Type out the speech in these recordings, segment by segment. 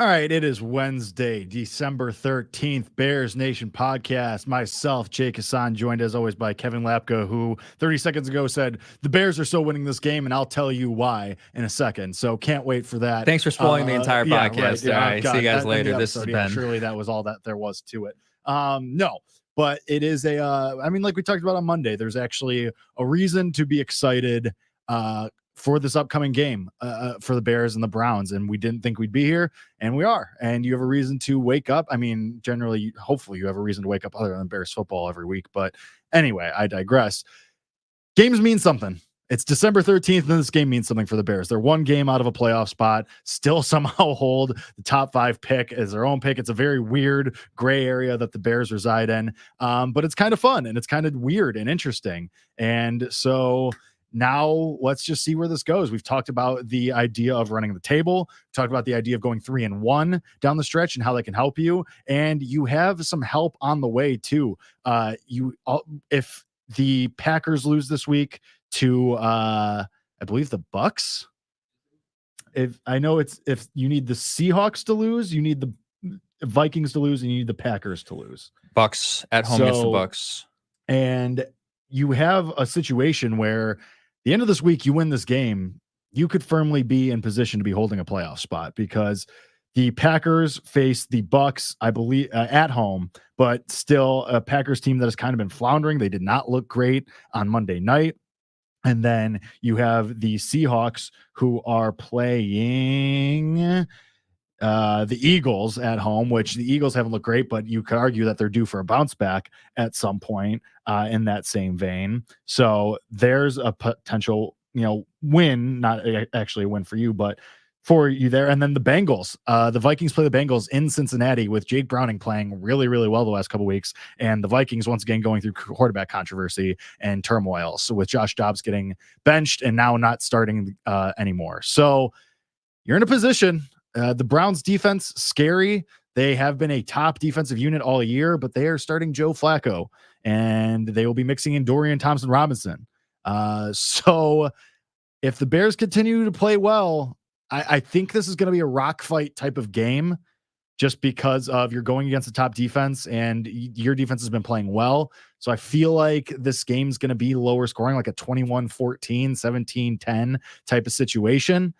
All right, it is Wednesday, December 13th, Bears Nation podcast. Myself, Jake Hassan, joined as always by Kevin Lapka, who 30 seconds ago said, the Bears are still winning this game, and I'll tell you why in a second. So can't wait for that. Thanks for spoiling the entire podcast. Yeah, right. All right, see you guys later. This has been... Surely that was all that there was to it. No, but it is like we talked about on Monday, there's actually a reason to be excited for this upcoming game for the Bears and the Browns. And we didn't think we'd be here, and we are. And you have a reason to wake up. I mean, generally, hopefully you have a reason to wake up other than Bears football every week. But anyway, I digress. Games mean something. It's December 13th, and this game means something for the Bears. They're one game out of a playoff spot, still somehow hold the top 5 pick as their own pick. It's a very weird gray area that the Bears reside in, but it's kind of fun, and it's kind of weird and interesting. And so now let's just see where this goes. We've talked about the idea of running the table, talked about the idea of going 3-1 down the stretch and how that can help you. And you have some help on the way too. If the Packers lose this week to, I believe the Bucks, if you need the Seahawks to lose, you need the Vikings to lose, and you need the Packers to lose. Bucks at home against the Bucks. And you have a situation where the end of this week, you win this game, you could firmly be in position to be holding a playoff spot, because the Packers face the Bucks, I believe, at home, but still a Packers team that has kind of been floundering. They did not look great on Monday night. And then you have the Seahawks, who are playing the Eagles at home, which the Eagles haven't looked great, but you could argue that they're due for a bounce back at some point in that same vein. So there's a potential, win, not actually a win for you, but for you there. And then the Bengals, the Vikings play the Bengals in Cincinnati with Jake Browning playing really, really well the last couple of weeks. And the Vikings once again going through quarterback controversy and turmoil. So with Josh Dobbs getting benched and now not starting anymore. So you're in a position. The Browns defense, scary. They have been a top defensive unit all year, but they are starting Joe Flacco, and they will be mixing in Dorian Thompson-Robinson. So if the Bears continue to play well, I think this is going to be a rock fight type of game, just because of you're going against the top defense and your defense has been playing well. So I feel like this game's going to be lower scoring, like a 21-14, 17-10 type of situation.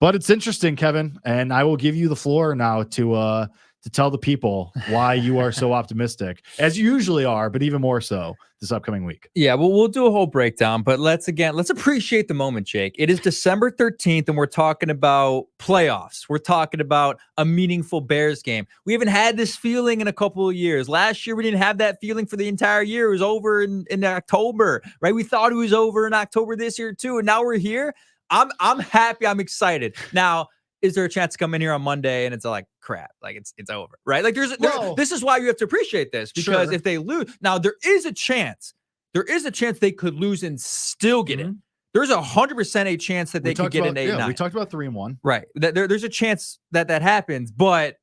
But it's interesting, Kevin, and I will give you the floor now to tell the people why you are so optimistic, as you usually are, but even more so this upcoming week. Yeah, well, we'll do a whole breakdown, but let's appreciate the moment, Jake. It is December 13th, and we're talking about playoffs. We're talking about a meaningful Bears game. We haven't had this feeling in a couple of years. Last year, we didn't have that feeling for the entire year. It was over in October, right? We thought it was over in October this year too, and now we're here. I'm happy. I'm excited. Now, is there a chance to come in here on Monday and it's like crap? Like it's over, right? Like this is why you have to appreciate this, because if they lose, now there is a chance they could lose and still get in. There's 100% a chance that they could get an 8-9. Yeah, we talked about 3-1. Right. There's a chance that happens, but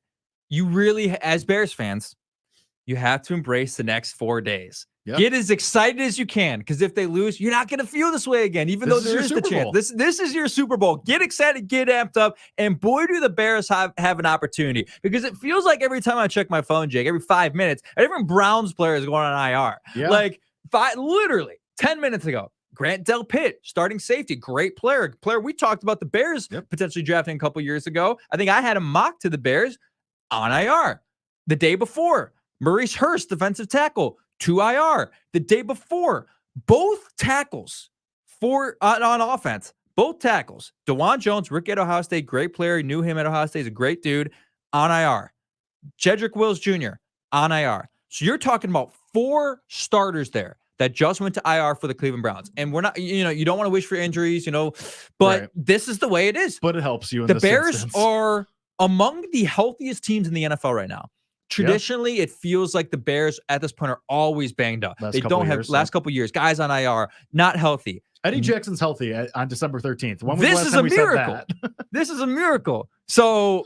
you really, as Bears fans, you have to embrace the next 4 days. Yep. Get as excited as you can, because if they lose, you're not going to feel this way again, even though there is the chance. This is your Super Bowl. Get excited, get amped up, and boy, do the Bears have an opportunity, because it feels like every time I check my phone, Jake, every 5 minutes, a different Browns player is going on IR. Yeah. Like literally 10 minutes ago, Grant Delpit, starting safety, great player we talked about the Bears potentially drafting a couple years ago. I think I had him mocked to the Bears on IR. The day before, Maurice Hurst, defensive tackle, to IR. The day before, both tackles on offense, both tackles, DeJuan Jones, rookie at Ohio State, great player, knew him at Ohio State, he's a great dude, on IR. Jedrick Wills Jr. on IR. So you're talking about 4 starters there that just went to IR for the Cleveland Browns. And we're not, you don't want to wish for injuries, but this is the way it is. But it helps you in the this Bears instance. Are among the healthiest teams in the NFL right now. Traditionally, it feels like the Bears at this point are always banged up. They don't have last couple years, guys on IR, not healthy. Eddie Jackson's healthy on December 13th. When was this is a miracle. This is a miracle. So,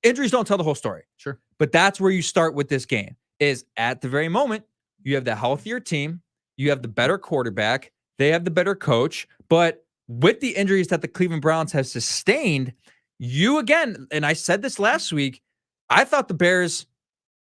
injuries don't tell the whole story. Sure. But that's where you start with this game, is at the very moment, you have the healthier team, you have the better quarterback, they have the better coach, but with the injuries that the Cleveland Browns have sustained, you again, and I said this last week, I thought the Bears,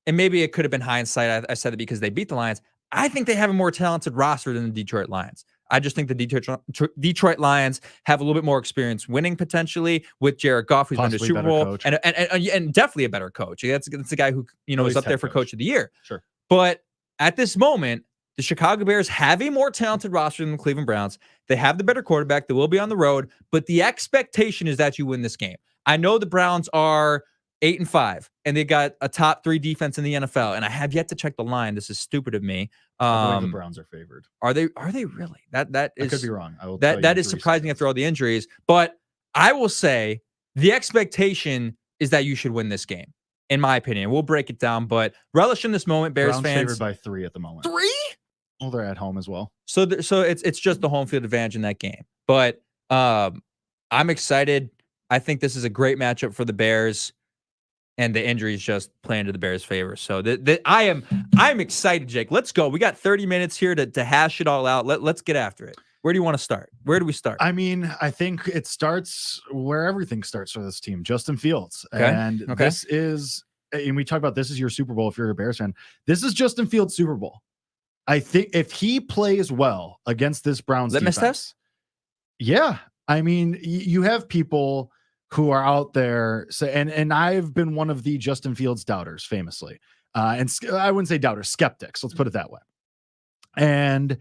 and maybe it could have been hindsight. I said it because they beat the Lions. I think they have a more talented roster than the Detroit Lions. I just think the Detroit Lions have a little bit more experience winning potentially with Jared Goff, who's been to the Super Bowl, and definitely a better coach. That's the guy who is up there for Coach of the Year. Sure. But at this moment, the Chicago Bears have a more talented roster than the Cleveland Browns. They have the better quarterback. They will be on the road, but the expectation is that you win this game. I know the Browns are 8-5, and they got a top 3 defense in the NFL. And I have yet to check the line. This is stupid of me. I believe the Browns are favored. Are they really? That is, I could be wrong. I will that is surprising after all the injuries. But I will say the expectation is that you should win this game, in my opinion. We'll break it down, but relish in this moment, Bears Browns fans. favored by 3 at the moment. 3? Well, they're at home as well. So it's just the home field advantage in that game. But I'm excited. I think this is a great matchup for the Bears, and the injuries just play into the Bears' favor. So I'm excited, Jake. Let's go. We got 30 minutes here to hash it all out. Let's get after it. Where do you want to start? Where do we start? I mean, I think it starts where everything starts for this team, Justin Fields. Okay. And this is, and we talk about this is your Super Bowl if you're a Bears fan. This is Justin Fields' Super Bowl. I think if he plays well against this Browns litmus defense, test? Yeah. I mean, you have people who are out there and I've been one of the Justin Fields doubters famously. And I wouldn't say doubters, skeptics. Let's put it that way. And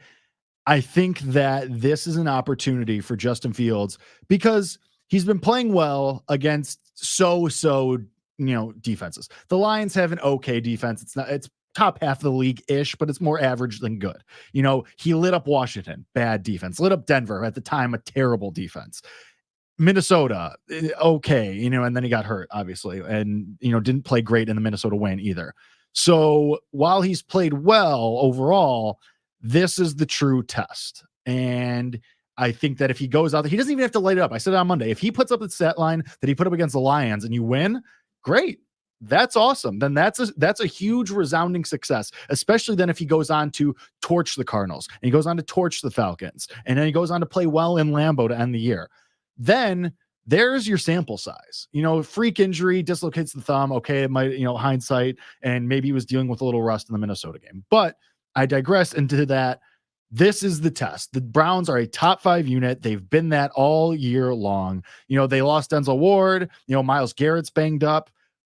I think that this is an opportunity for Justin Fields because he's been playing well against defenses. The Lions have an okay defense. It's top half of the league-ish, but it's more average than good. He lit up Washington, bad defense. Lit up Denver, at the time, a terrible defense. Minnesota, okay, and then he got hurt, obviously, and, didn't play great in the Minnesota win either. So while he's played well overall, this is the true test. And I think that if he goes out there, he doesn't even have to light it up. I said it on Monday. If he puts up the stat line that he put up against the Lions and you win, great. That's awesome. Then that's a huge resounding success, especially then if he goes on to torch the Cardinals and he goes on to torch the Falcons and then he goes on to play well in Lambeau to end the year. Then there's your sample size. Freak injury, dislocates the thumb. Okay, it might, hindsight, and maybe he was dealing with a little rust in the Minnesota game. But I digress into that. This is the test. The Browns are a top 5 unit. They've been that all year long. They lost Denzel Ward. Myles Garrett's banged up.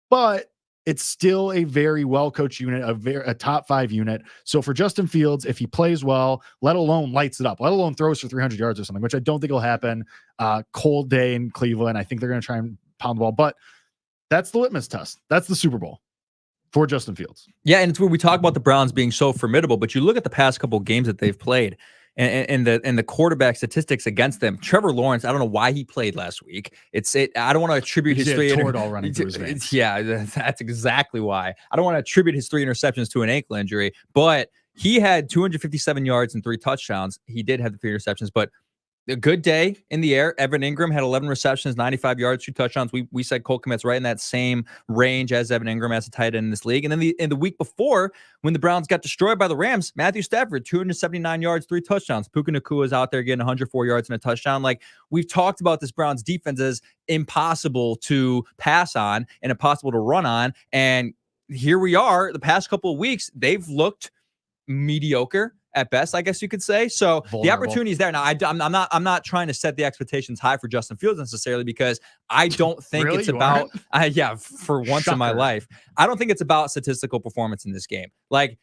But it's still a very well-coached unit, a top 5 unit. So for Justin Fields, if he plays well, let alone lights it up, let alone throws for 300 yards or something, which I don't think will happen. Cold day in Cleveland. I think they're going to try and pound the ball. But that's the litmus test. That's the Super Bowl for Justin Fields. Yeah, and it's where we talk about the Browns being so formidable, but you look at the past couple of games that they've played, and the quarterback statistics against them. Trevor Lawrence, I don't know why he played last week. I don't want to attribute his 3 all running through his veins. Yeah, that's exactly why. I don't want to attribute his 3 interceptions to an ankle injury, but he had 257 yards and 3 touchdowns. He did have the 3 interceptions, but a good day in the air. Evan Ingram had 11 receptions, 95 yards, 2 touchdowns. We said Cole Kmet's right in that same range as Evan Ingram as a tight end in this league. And then in the week before, when the Browns got destroyed by the Rams, Matthew Stafford, 279 yards, 3 touchdowns. Puka Nacua is out there getting 104 yards and a touchdown. Like, we've talked about this Browns defense as impossible to pass on and impossible to run on. And here we are, the past couple of weeks, they've looked mediocre at best, I guess you could say. So the opportunity is there. Now, I'm not trying to set the expectations high for Justin Fields necessarily, because I don't think Really? it's You about for once in my Shocker. life, I don't think it's about statistical performance in this game. Like,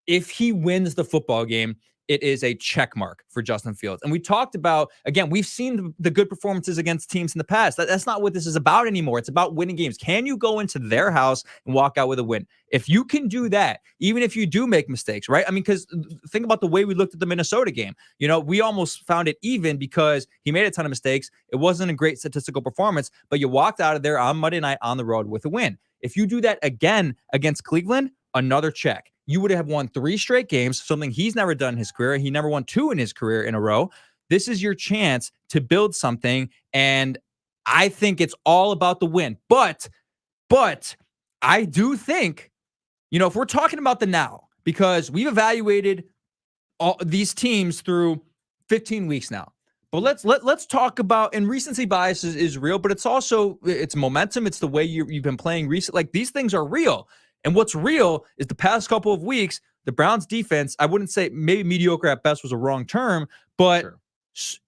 if he wins the football game, it is a check mark for Justin Fields. And we talked about, again, we've seen the good performances against teams in the past. That's not what this is about anymore. It's about winning games. Can you go into their house and walk out with a win? If you can do that, even if you do make mistakes, right? I mean, because think about the way we looked at the Minnesota game. We almost found it even because he made a ton of mistakes. It wasn't a great statistical performance, but you walked out of there on Monday night on the road with a win. If you do that again against Cleveland, another check. You would have won 3 straight games, something he's never done in his career. He never won 2 in his career in a row. This is your chance to build something, and I think it's all about the win. But I do think, if we're talking about the now, because we've evaluated all these teams through 15 weeks now. But let's talk about, and recency bias is real, but it's also it's momentum. It's the way you've been playing recently. Like, these things are real. And what's real is the past couple of weeks, the Browns defense, I wouldn't say, maybe mediocre at best was a wrong term, but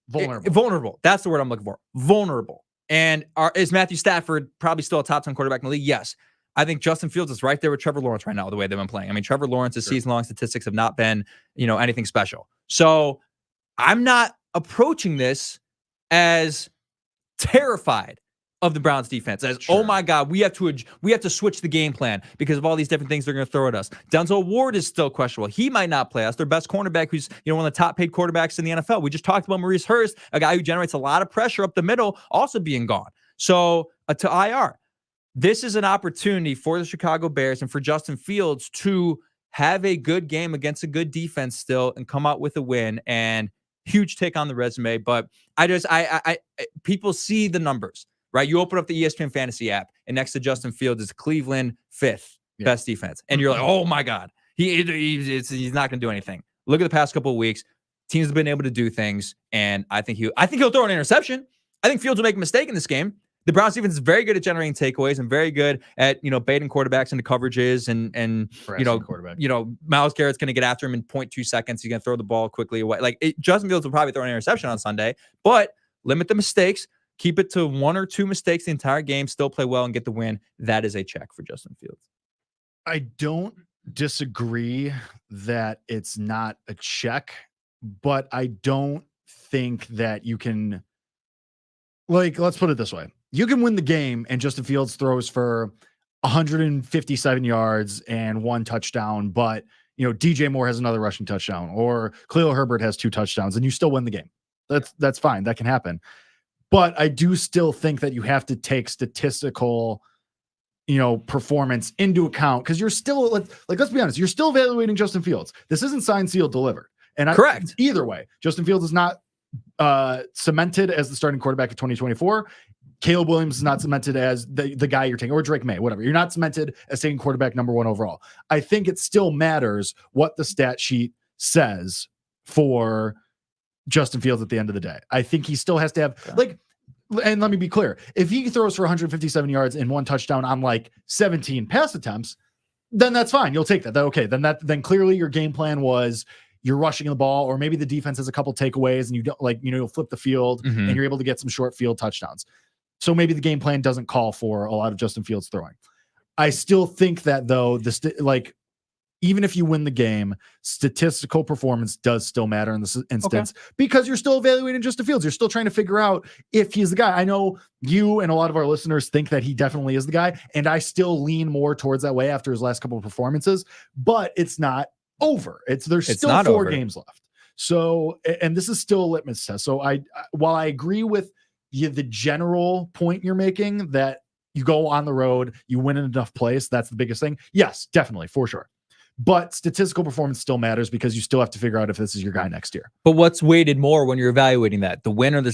vulnerable. Vulnerable. That's the word I'm looking for. Vulnerable. And is Matthew Stafford probably still a top 10 quarterback in the league? Yes. I think Justin Fields is right there with Trevor Lawrence right now, the way they've been playing. I mean, Trevor Lawrence's season-long statistics have not been, anything special. So I'm not approaching this as terrified of the Browns defense, as oh my God, we have to switch the game plan because of all these different things they're going to throw at us. Denzel Ward is still questionable. He might not play us. Their best cornerback, who's one of the top paid quarterbacks in the NFL. We just talked about Maurice Hurst, a guy who generates a lot of pressure up the middle, also being gone. So to IR, this is an opportunity for the Chicago Bears and for Justin Fields to have a good game against a good defense still and come out with a win. And huge take on the resume, but I people see the numbers, right? You open up the ESPN Fantasy app, and next to Justin Fields is Cleveland 5th best defense, and you're like, oh my God, he's not going to do anything. Look at the past couple of weeks, teams have been able to do things, and I think he'll throw an interception. I think Fields will make a mistake in this game. The Browns defense is very good at generating takeaways and very good at, baiting quarterbacks into coverages and Myles Garrett's going to get after him in 0.2 seconds. He's going to throw the ball quickly away. Justin Fields will probably throw an interception on Sunday, but limit the mistakes, keep it to 1 or 2 mistakes the entire game, still play well and get the win. That is a check for Justin Fields. I don't disagree that it's not a check, but I don't think that you can, let's put it this way. You can win the game and Justin Fields throws for 157 yards and 1 touchdown, but DJ Moore has another rushing touchdown, or Khalil Herbert has 2 touchdowns, and you still win the game. That's fine. That can happen. But I do still think that you have to take statistical, performance into account, because you're still let's be honest, you're still evaluating Justin Fields. This isn't signed, sealed, delivered. And correct. Either way, Justin Fields is not cemented as the starting quarterback of 2024. Caleb Williams is not cemented as the guy you're taking, or Drake May, whatever. You're not cemented as taking quarterback number 1 overall. I think it still matters what the stat sheet says for Justin Fields at the end of the day. I think he still has to have and let me be clear. If he throws for 157 yards and 1 touchdown on 17 pass attempts, then that's fine. You'll take that. Okay. Then clearly your game plan was you're rushing the ball, or maybe the defense has a couple takeaways and you don't you'll flip the field and you're able to get some short field touchdowns. So maybe the game plan doesn't call for a lot of Justin Fields throwing. I still think that though, even if you win the game, statistical performance does still matter in this instance, because you're still evaluating Justin Fields. You're still trying to figure out if he's the guy. I know you and a lot of our listeners think that he definitely is the guy, and I still lean more towards that way after his last couple of performances, but it's not over. There's still 4 games left. So, and this is still a litmus test. So while I agree with the general point you're making that you go on the road, you win in enough place, that's the biggest thing. Yes, definitely, for sure. But statistical performance still matters, because you still have to figure out if this is your guy next year. But what's weighted more when you're evaluating that? The win or the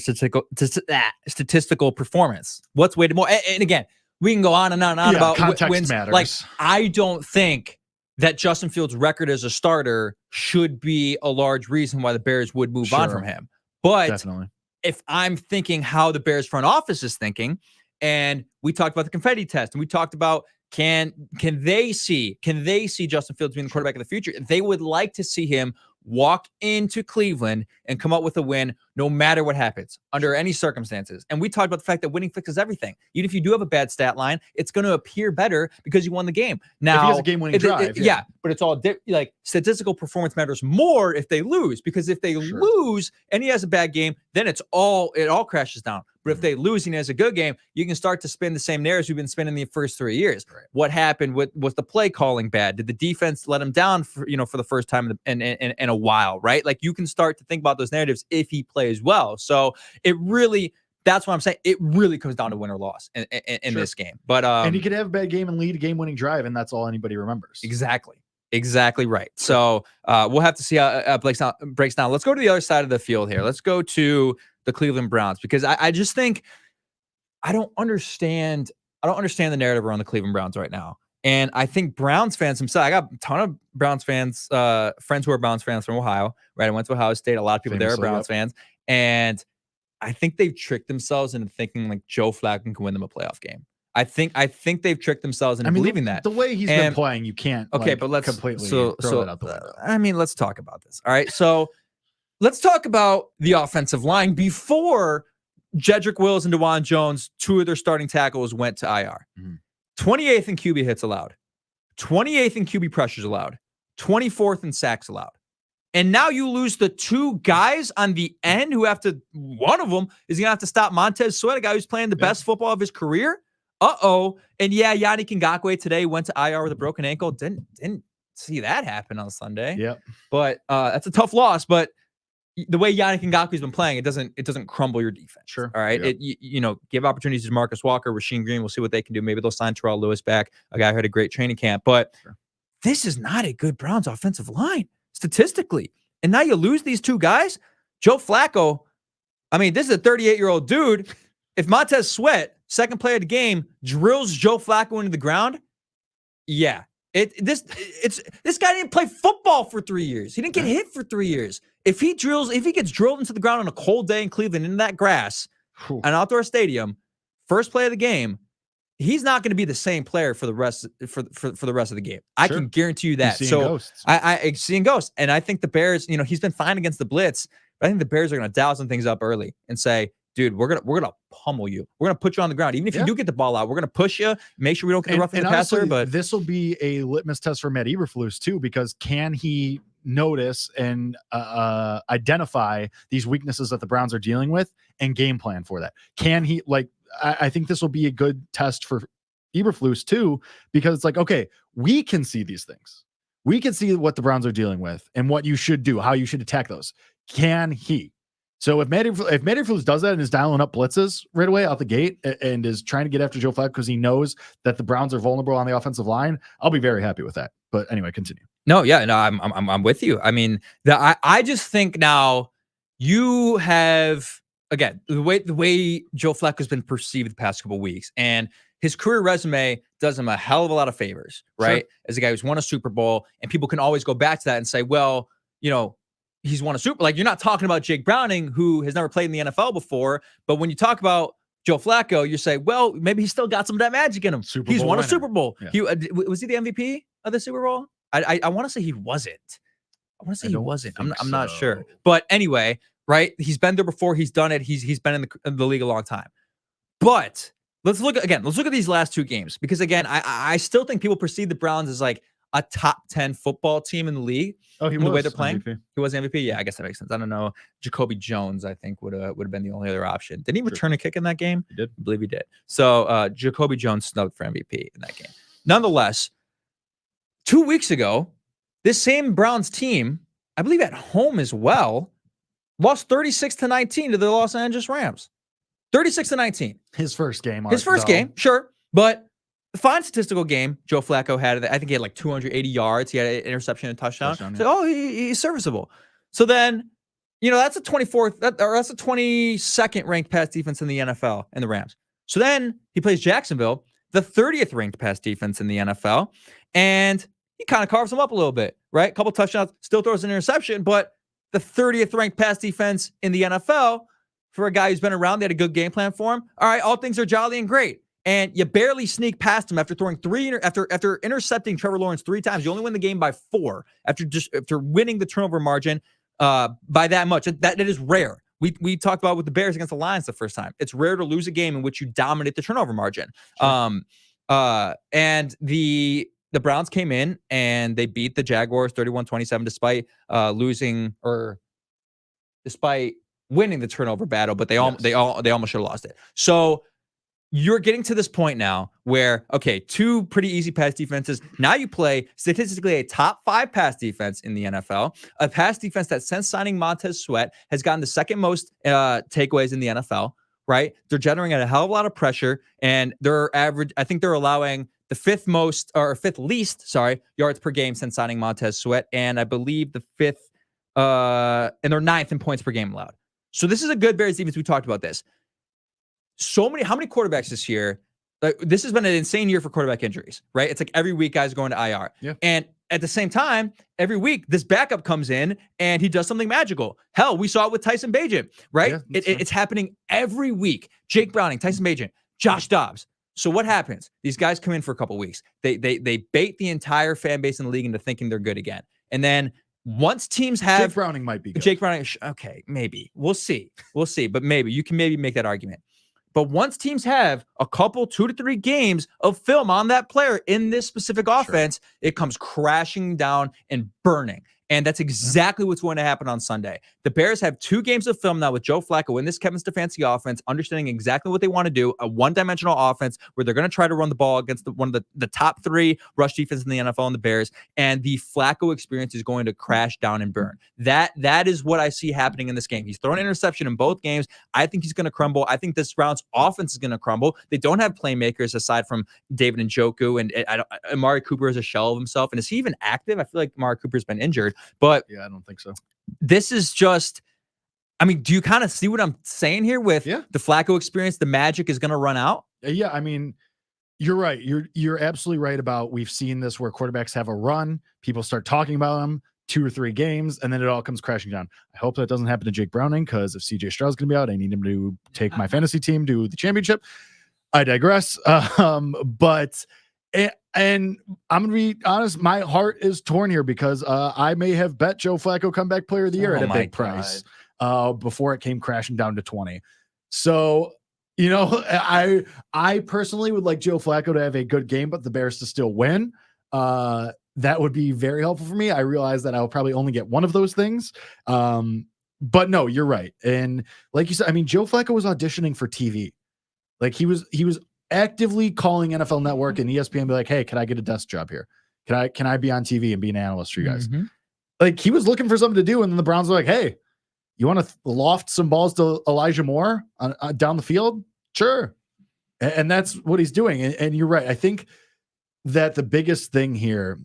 statistical performance? What's weighted more? And again, we can go on and on and on about context wins. Matters. I don't think that Justin Fields' record as a starter should be a large reason why the Bears would move on from him. But definitely, if I'm thinking how the Bears front office is thinking, and we talked about the confetti test, and we talked about can they see Justin Fields being the quarterback of the future? They would like to see him walk into Cleveland and come out with a win no matter what happens, under any circumstances. And we talked about the fact that winning fixes everything. Even if you do have a bad stat line, it's going to appear better because you won the game. Now, if he has a game-winning drive. But it's all statistical performance matters more if they lose, because if they lose and he has a bad game, then it all crashes down. But if they lose and he has a good game, you can start to spin the same narratives we've been spinning the first 3 years. Right. What happened? Was the play calling bad? Did the defense let him down for the first time in a while? Right? You can start to think about those narratives if he plays well. So that's what I'm saying. It really comes down to win or loss in this game. But and he could have a bad game and lead a game-winning drive, and that's all anybody remembers. Exactly right. So we'll have to see how it breaks down. Let's go to the other side of the field here. Let's go to the Cleveland Browns, because I just think I don't understand the narrative around the Cleveland Browns right now. And I think Browns fans themselves, I got a ton of Browns fans, friends who are Browns fans from Ohio, right? I went to Ohio State. A lot of people there are Browns fans. And I think they've tricked themselves into thinking like Joe Flacco can win them a playoff game. I think they've tricked themselves into believing that. The way he's been playing, you can't but let's completely throw that out the window. Let's talk about this. All right. So let's talk about the offensive line before Jedrick Wills and DeJuan Jones, two of their starting tackles, went to IR. 28th in QB hits allowed, 28th in QB pressures allowed, 24th in sacks allowed. And now you lose the two guys on the end who have to, one of them is going to have to stop Montez Sweat, a guy who's playing the best football of his career. And yeah, Yannick Ngakoue today went to IR with a broken ankle. Didn't see that happen on Sunday. Yep. But that's a tough loss. But the way Yannick Ngakoue's been playing, it doesn't crumble your defense. Sure. All right. Yep. Give opportunities to Marcus Walker, Rasheem Green. We'll see what they can do. Maybe they'll sign Terrell Lewis back, a guy who had a great training camp. But this is not a good Browns offensive line statistically. And now you lose these two guys. Joe Flacco, I mean, this is a 38-year-old dude. If Montez Sweat, second play of the game, drills Joe Flacco into the ground, this guy didn't play football for 3 years. He didn't get hit for 3 years. If he gets drilled into the ground on a cold day in Cleveland in that grass, an outdoor stadium, first play of the game, he's not going to be the same player for the rest for the rest of the game. I can guarantee you that. So I seeing ghosts, and I think the Bears. He's been fine against the blitz, but I think the Bears are going to dial some things up early and say, dude, we're gonna pummel you. We're gonna put you on the ground. Even if you do get the ball out, we're gonna push you, make sure we don't get roughing the passer. But this will be a litmus test for Matt Eberflus too, because can he notice and identify these weaknesses that the Browns are dealing with and game plan for that? Can he I think this will be a good test for Eberflus too, because it's like, okay, we can see these things. We can see what the Browns are dealing with and what you should do, how you should attack those. Can he? So if Matt Eberflus does that and is dialing up blitzes right away out the gate and is trying to get after Joe Flacco because he knows that the Browns are vulnerable on the offensive line, I'll be very happy with that. But anyway, continue. No, I'm with you. I mean, I just think now you have, again, the way Joe Flacco has been perceived the past couple of weeks, and his career resume does him a hell of a lot of favors, right? Sure. As a guy who's won a Super Bowl, and people can always go back to that and say, well, he's won a Super. You're not talking about Jake Browning, who has never played in the NFL before. But when you talk about Joe Flacco, you say, well, maybe he's still got some of that magic in him. He's won a Super Bowl. Yeah. Was he the MVP of the Super Bowl? I want to say he wasn't. I'm not sure. But anyway, right? He's been there before. He's done it. He's been in the league a long time. But let's look at these last two games, because again, I still think people perceive the Browns as like a top 10 football team in the league. Oh, the way they're playing. MVP. He was MVP. Yeah, I guess that makes sense. I don't know. Jacoby Jones, I think, would have been the only other option. Did he return a kick in that game? He did. I believe he did. So Jacoby Jones snubbed for MVP in that game. Nonetheless, 2 weeks ago, this same Browns team, I believe at home as well, lost 36-19 to the Los Angeles Rams. 36-19. His first game. Game, sure. But fine statistical game. Joe Flacco had, I think he had like 280 yards. He had an interception and touchdown. So, he's serviceable. So then, that's a 24th, that's a 22nd ranked pass defense in the NFL and the Rams. So then he plays Jacksonville, the 30th ranked pass defense in the NFL, and he kind of carves them up a little bit, right? A couple touchdowns, still throws an interception, but the 30th ranked pass defense in the NFL for a guy who's been around, they had a good game plan for him. All right, all things are jolly and great. And you barely sneak past him after throwing after intercepting Trevor Lawrence 3 times. You only win the game by 4 after winning the turnover margin by that much. That is rare. We talked about with the Bears against the Lions the first time. It's rare to lose a game in which you dominate the turnover margin. Sure. And the Browns came in and they beat the Jaguars 31-27 despite winning the turnover battle, but they almost should have lost it. So you're getting to this point now where, okay, 2 pretty easy pass defenses. Now you play statistically a top 5 pass defense in the NFL, a pass defense that since signing Montez Sweat has gotten the second most takeaways in the NFL, right? They're generating a hell of a lot of pressure, and they're I think they're allowing the 5th least yards per game since signing Montez Sweat, and I believe the 5th, and they're 9th in points per game allowed. So this is a good Bears defense. We talked about this. How many quarterbacks this year? This has been an insane year for quarterback injuries, right? It's like every week guys are going to IR. Yeah. And at the same time, every week this backup comes in and he does something magical. Hell, we saw it with Tyson Bagent, right? Yeah, It's happening every week. Jake Browning, Tyson Bagent, Josh Dobbs. So what happens? These guys come in for a couple weeks. They bait the entire fan base in the league into thinking they're good again. And then once teams have Jake Browning might be good. Jake Browning, okay, maybe. We'll see. But maybe you can make that argument. But once teams have a couple 2 to 3 games of film on that player in this specific offense, it comes crashing down and burning. And that's exactly what's going to happen on Sunday. The Bears have 2 games of film now with Joe Flacco in this Kevin Stefanski offense, understanding exactly what they want to do, a one-dimensional offense where they're going to try to run the ball against one of the top 3 rush defenses in the NFL and the Bears, and the Flacco experience is going to crash down and burn. That is what I see happening in this game. He's thrown an interception in both games. I think he's going to crumble. I think this Browns offense is going to crumble. They don't have playmakers aside from David Njoku, and Amari Cooper is a shell of himself. And is he even active? I feel like Amari Cooper's been injured. But yeah, I don't think so. This is just, I mean, do you kind of see what I'm saying here with the Flacco experience? The magic is going to run out. Yeah, I mean, you're right. You're absolutely right about, we've seen this where quarterbacks have a run, people start talking about them 2 or 3 games, and then it all comes crashing down. I hope that doesn't happen to Jake Browning, because if CJ Stroud's going to be out, I need him to take my fantasy team to the championship. I digress. And I'm going to be honest, my heart is torn here, because I may have bet Joe Flacco comeback player of the year at a big price before it came crashing down to 20. So, you know, I personally would like Joe Flacco to have a good game, but the Bears to still win. That would be very helpful for me. I realize that I'll probably only get one of those things. But no, you're right. And like you said, I mean, Joe Flacco was auditioning for TV. Like he was actively calling NFL Network and ESPN, be like, hey, can I get a desk job here? Can I be on TV and be an analyst for you guys? Like, he was looking for something to do, and then the Browns were like, hey, you want to loft some balls to Elijah Moore down the field? Sure. And that's what he's doing. And you're right. I think that the biggest thing here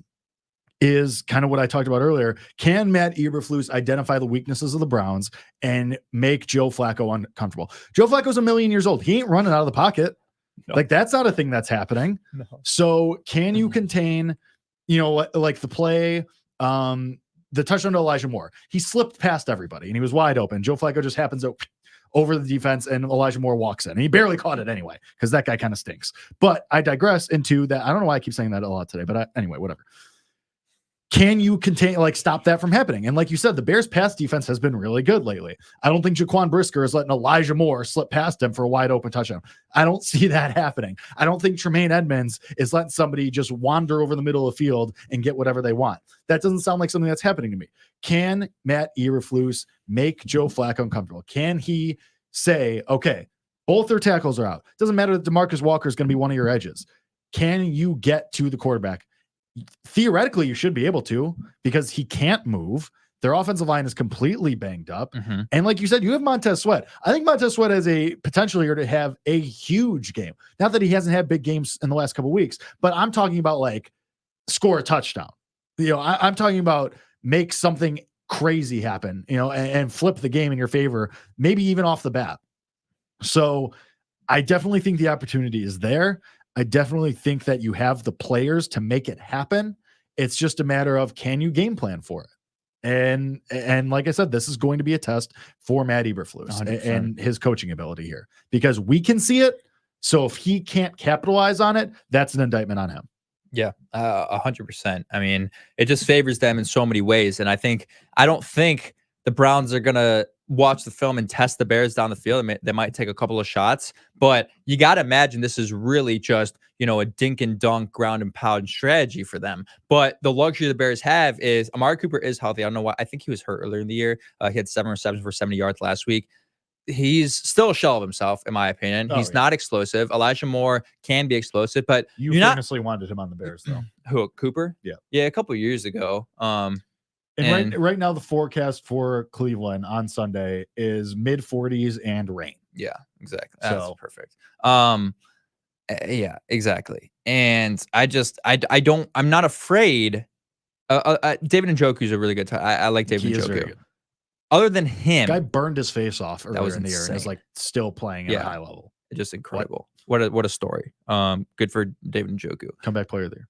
is kind of what I talked about earlier. Can Matt Eberflus identify the weaknesses of the Browns and make Joe Flacco uncomfortable? Joe Flacco's 1 million years old. He ain't running out of the pocket. No. Like, that's not a thing that's happening. No. So can you contain, you know, like the play, the touchdown to Elijah Moore? He slipped past everybody and he was wide open. Joe Flacco just happens over the defense and Elijah Moore walks in, and he barely caught it anyway, because that guy kind of stinks. But I digress into that. I don't know why I keep saying that a lot today, but anyway, whatever. Can you stop that from happening? And like you said, the Bears pass defense has been really good lately. I don't think Jaquan Brisker is letting Elijah Moore slip past him for a wide open touchdown. I don't see that happening. I don't think Tremaine Edmonds is letting somebody just wander over the middle of the field and get whatever they want. That doesn't sound like something that's happening to me. Can Matt Eberflus make Joe Flacco uncomfortable? Can he say, okay, both their tackles are out. Doesn't matter that DeMarcus Walker is going to be one of your edges. Can you get to the quarterback? Theoretically, you should be able to, because he can't move. Their offensive line is completely banged up. And like you said, you have Montez Sweat. I think Montez Sweat has a potential here to have a huge game. Not that he hasn't had big games in the last couple of weeks, but I'm talking about like score a touchdown. You know, I'm talking about make something crazy happen, you know, and flip the game in your favor, maybe even off the bat. So I definitely think the opportunity is there. I definitely think that you have the players to make it happen. It's just a matter of, can you game plan for it? And like I said, this is going to be a test for Matt Eberflus and his coaching ability here, because we can see it. So if he can't capitalize on it, that's an indictment on him. Yeah, 100%. I mean, it just favors them in so many ways. And I don't think the Browns are going to watch the film and test the Bears down the field. They might take a couple of shots, but you got to imagine this is really just, you know, a dink and dunk, ground and pound strategy for them. But the luxury the Bears have is Amari Cooper is healthy. I don't know why. I think he was hurt earlier in the year. He had 7 receptions for 70 yards last week. He's still a shell of himself, in my opinion. He's not explosive. Elijah Moore can be explosive, but you famously wanted him on the Bears, though. Who, Cooper? Yeah, a couple of years ago. And right now, the forecast for Cleveland on Sunday is mid 40s and rain. Yeah, exactly. That's perfect. Yeah, exactly. And I'm not afraid. David Njoku is a really good. I like David Njoku. Other than him, guy burned his face off earlier in the year and is like still playing at a high level. Just incredible. What a story. Good for David Njoku. Comeback player there.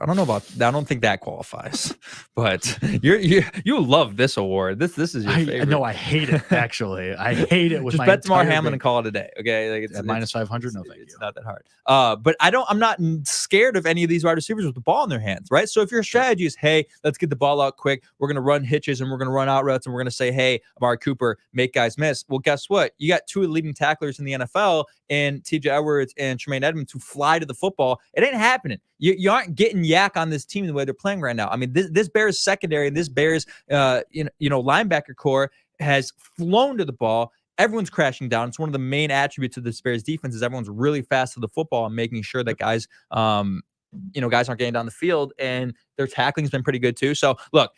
I don't know about that. I don't think that qualifies. But you love this award. This is your favorite. No, I hate it. Actually, I hate it with just my bet Damar entire Hamlin being. and call it a day. Okay, like At minus 500. No, thank you. It's not that hard. But I'm not scared of any of these wide receivers with the ball in their hands, right? So if your strategy is, hey, let's get the ball out quick, we're gonna run hitches and we're gonna run out routes and we're gonna say, hey, Amari Cooper, make guys miss. Well, guess what? You got two leading tacklers in the NFL and TJ Edwards and Tremaine Edmonds who fly to the football. It ain't happening. You aren't getting yak on this team the way they're playing right now. I mean, this Bears secondary, this Bears linebacker core has flown to the ball. Everyone's crashing down. It's one of the main attributes of this Bears defense is everyone's really fast to the football and making sure that guys aren't getting down the field, and their tackling's been pretty good too. So look,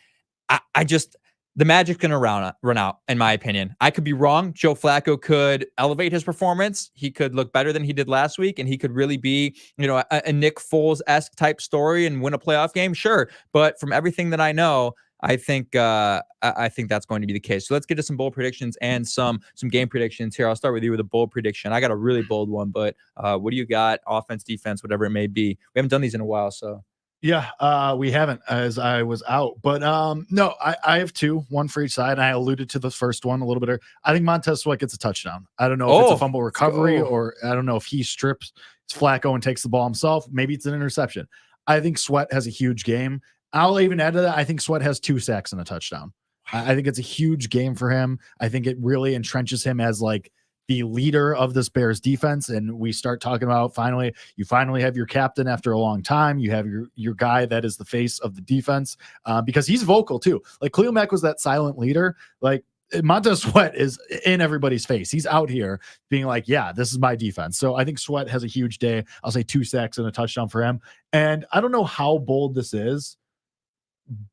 I just the magic's going to run out, in my opinion. I could be wrong. Joe Flacco could elevate his performance. He could look better than he did last week, and he could really be, a Nick Foles-esque type story and win a playoff game. Sure, but from everything that I know, I think that's going to be the case. So let's get to some bold predictions and some game predictions here. I'll start with you with a bold prediction. I got a really bold one, but what do you got? Offense, defense, whatever it may be. We haven't done these in a while, so. Yeah, we haven't, as I was out. But no, I have two, one for each side. I alluded to the first one a little bit earlier. I think Montez Sweat gets a touchdown. I don't know if it's a fumble recovery or I don't know if he strips Flacco and takes the ball himself. Maybe it's an interception. I think Sweat has a huge game. I'll even add to that. I think Sweat has 2 sacks and a touchdown. I think it's a huge game for him. I think it really entrenches him as like the leader of this Bears defense. And we start talking about you finally have your captain after a long time. You have your guy that is the face of the defense because he's vocal too. Like Khalil Mack was that silent leader. Like Montez Sweat is in everybody's face. He's out here being like, yeah, this is my defense. So I think Sweat has a huge day. I'll say 2 sacks and a touchdown for him. And I don't know how bold this is,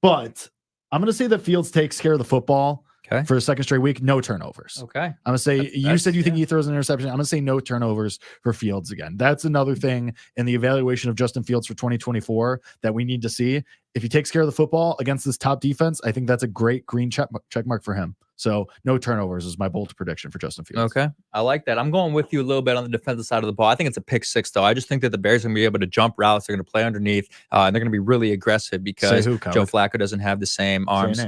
but I'm going to say that Fields takes care of the football. Okay. For a second straight week, no turnovers. Okay. I'm going to say, you said you think he throws an interception. I'm going to say no turnovers for Fields again. That's another thing in the evaluation of Justin Fields for 2024 that we need to see. If he takes care of the football against this top defense, I think that's a great green check mark for him. So no turnovers is my bold prediction for Justin Fields. Okay. I like that. I'm going with you a little bit on the defensive side of the ball. I think it's a pick 6, though. I just think that the Bears are going to be able to jump routes. They're going to play underneath. And they're going to be really aggressive because Joe Flacco doesn't have the same arms.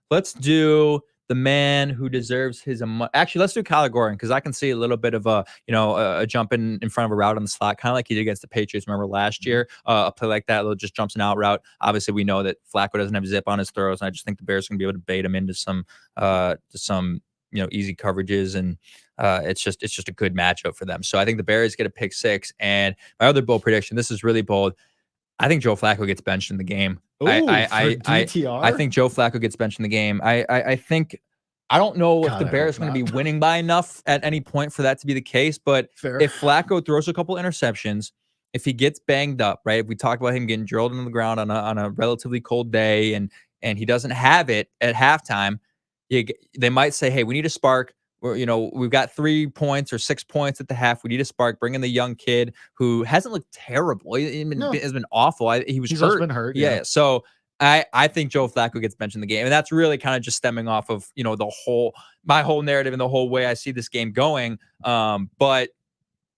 Let's do the man who deserves his. Actually, let's do Kyler Gordon because I can see a little bit of a jump in front of a route on the slot, kind of like he did against the Patriots. Remember last year, a play like that, little just jumps and out route. Obviously, we know that Flacco doesn't have zip on his throws, and I just think the Bears are going to be able to bait him into some easy coverages, and it's just a good matchup for them. So I think the Bears get a pick 6. And my other bold prediction, this is really bold. I think Joe Flacco gets benched in the game. Ooh, I think Joe Flacco gets benched in the game. I think I don't know if the Bears are going to be winning by enough at any point for that to be the case. But if Flacco throws a couple interceptions, if he gets banged up, right? If we talk about him getting drilled into the ground on a relatively cold day and he doesn't have it at halftime, they might say, hey, we need a spark. We've got 3 points or 6 points at the half. We need a spark. Bring in the young kid who hasn't looked terrible. He has been awful. He's hurt. Been hurt. Yeah. So I think Joe Flacco gets benched in the game, and that's really kind of just stemming off of my whole narrative and the whole way I see this game going. But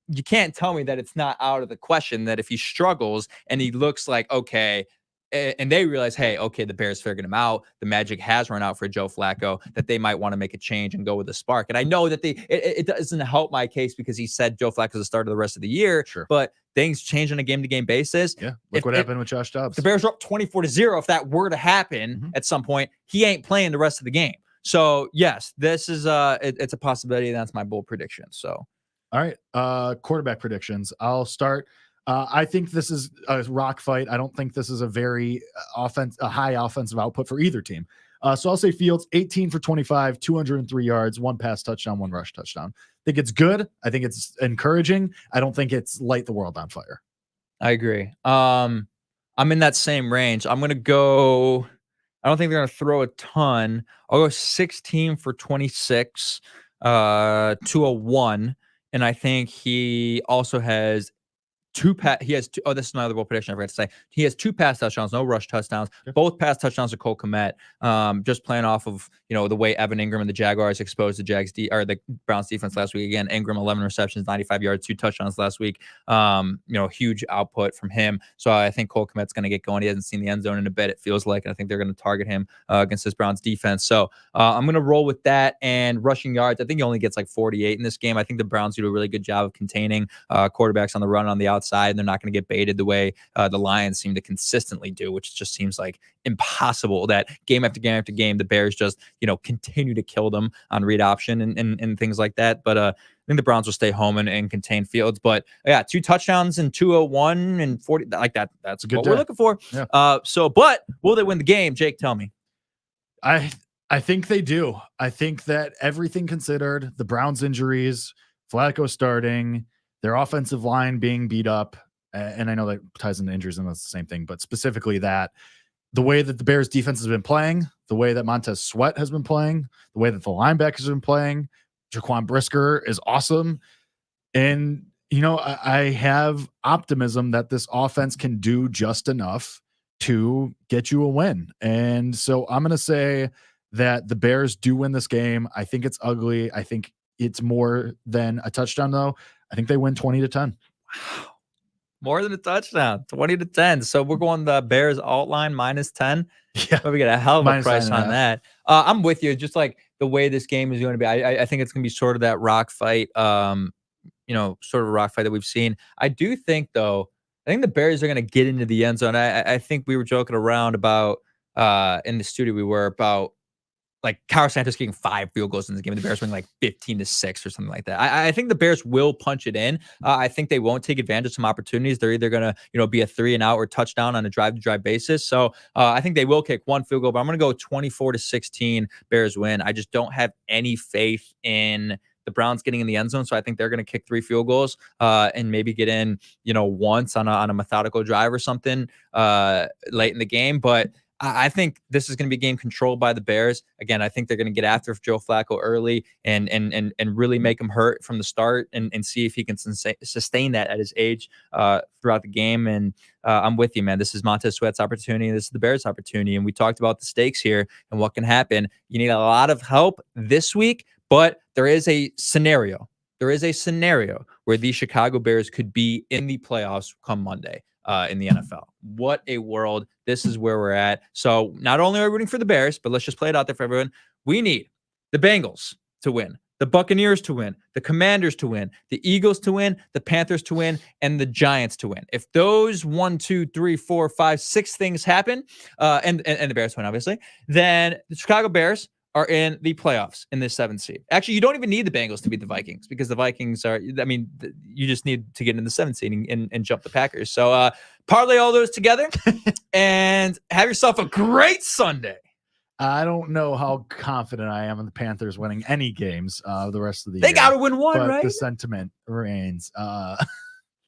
you can't tell me that it's not out of the question that if he struggles and he looks like okay. And they realize, hey, okay, the Bears figured him out. The magic has run out for Joe Flacco, that they might want to make a change and go with a spark. And I know that it doesn't help my case because he said Joe Flacco's the starter the rest of the year. Sure. But things change on a game-to-game basis. Yeah. Look what happened with Josh Dobbs. The Bears are up 24-0. If that were to happen at some point, he ain't playing the rest of the game. So yes, this is it's a possibility. And that's my bold prediction. So, all right, quarterback predictions. I'll start. I think this is a rock fight. I don't think this is a very high offensive output for either team. So I'll say Fields 18 for 25, 203 yards, 1 pass touchdown, 1 rush touchdown. I think it's good. I think it's encouraging. I don't think it's light the world on fire. I agree. I'm in that same range. I'm going to go. I don't think they're going to throw a ton. I'll go 16 for 26, 201. And I think he also has he has two. Oh, this is another bold prediction I forgot to say. He has 2 pass touchdowns, no rush touchdowns. Yep. Both pass touchdowns are Cole Kmet. Just playing off of the way Evan Ingram and the Jaguars exposed the Browns defense last week. Again, Ingram 11 receptions, 95 yards, 2 touchdowns last week. Huge output from him. So I think Cole Kmet's going to get going. He hasn't seen the end zone in a bit, it feels like. And I think they're going to target him against this Browns defense. So I'm going to roll with that. And rushing yards, I think he only gets like 48 in this game. I think the Browns do a really good job of containing quarterbacks on the run on the outside, and they're not going to get baited the way the Lions seem to consistently do, which just seems like impossible that game after game after game, the Bears just, continue to kill them on read option and things like that. But I think the Browns will stay home and contain Fields. But yeah, 2 touchdowns and 201 and 40 like that. That's what we're looking for. Yeah. But will they win the game? Jake, tell me. I think they do. I think that everything considered, the Browns injuries, Flacco starting, their offensive line being beat up, and I know that ties into injuries and that's the same thing, but specifically that, the way that the Bears defense has been playing, the way that Montez Sweat has been playing, the way that the linebackers have been playing, Jaquan Brisker is awesome. And, I have optimism that this offense can do just enough to get you a win. And so I'm going to say that the Bears do win this game. I think it's ugly. I think it's more than a touchdown, though. I think they win 20-10. Wow. More than a touchdown, 20-10. So we're going the Bears alt line -10. Yeah. But we get a hell of a price on -9.5. that. I'm with you. Just like the way this game is going to be, I think it's going to be sort of that rock fight, sort of a rock fight that we've seen. I do think, though, I think the Bears are going to get into the end zone. I think we were joking around about in the studio, we were about like Carlos Santos getting 5 field goals in the game. The Bears winning like 15-6 or something like that. I think the Bears will punch it in. I think they won't take advantage of some opportunities. They're either going to, be a 3 and out or touchdown on a drive-to-drive basis. So I think they will kick 1 field goal, but I'm going to go 24-16 Bears win. I just don't have any faith in the Browns getting in the end zone. So I think they're going to kick 3 field goals and maybe get in, once on a methodical drive or something late in the game. But I think this is going to be a game controlled by the Bears. Again, I think they're going to get after Joe Flacco early and really make him hurt from the start and see if he can sustain that at his age throughout the game. And I'm with you, man. This is Montez Sweat's opportunity. This is the Bears' opportunity. And we talked about the stakes here and what can happen. You need a lot of help this week, but there is a scenario. There is a scenario where the Chicago Bears could be in the playoffs come Monday. In the NFL. What a world. This is where we're at. So not only are we rooting for the Bears, but let's just play it out there for everyone. We need the Bengals to win, the Buccaneers to win, the Commanders to win, the Eagles to win, the Panthers to win, and the Giants to win. If those 1, 2, 3, 4, 5, 6 things happen, and the Bears win, obviously, then the Chicago Bears are in the playoffs in this 7th seed. Actually, you don't even need the Bengals to beat the Vikings because the Vikings are, you just need to get in the 7th seed and jump the Packers. So parlay all those together and have yourself a great Sunday. I don't know how confident I am in the Panthers winning any games the rest of the year. They got to win one, but right? The sentiment remains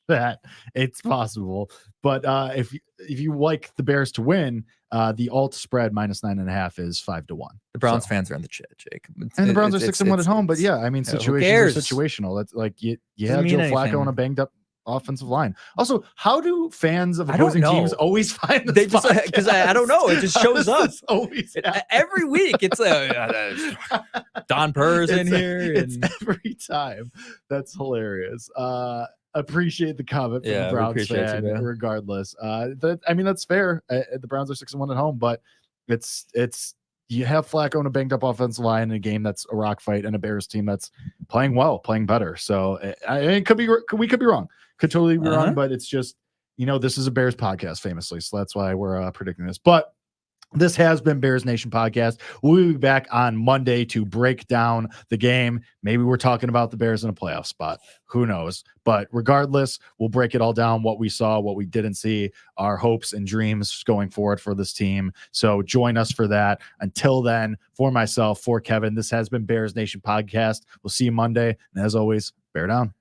that it's possible. But if you like the Bears to win, the alt spread -9.5 is 5-1. The Browns fans are in the chat, Jake. And the Browns are 6-1 at home. But yeah, I mean, situations are situational. That's like you have Joe Flacco on a banged up offensive line. Also, how do fans of opposing teams always find this? They just because I don't know. It just shows up always every week. It's Don Purr's in here. It's every time. That's hilarious. Appreciate the comment from the Browns fan, regardless. That's fair. The Browns are 6-1 at home, but it's you have Flacco on a banged up offensive line in a game that's a rock fight and a Bears team that's playing well, playing better. So it could be we could be wrong, could totally be wrong, but it's just this is a Bears podcast, famously, so that's why we're predicting this. But this has been Bears Nation Podcast. We'll be back on Monday to break down the game. Maybe we're talking about the Bears in a playoff spot. Who knows? But regardless, we'll break it all down, what we saw, what we didn't see, our hopes and dreams going forward for this team. So join us for that. Until then, for myself, for Kevin, this has been Bears Nation Podcast. We'll see you Monday. And as always, bear down.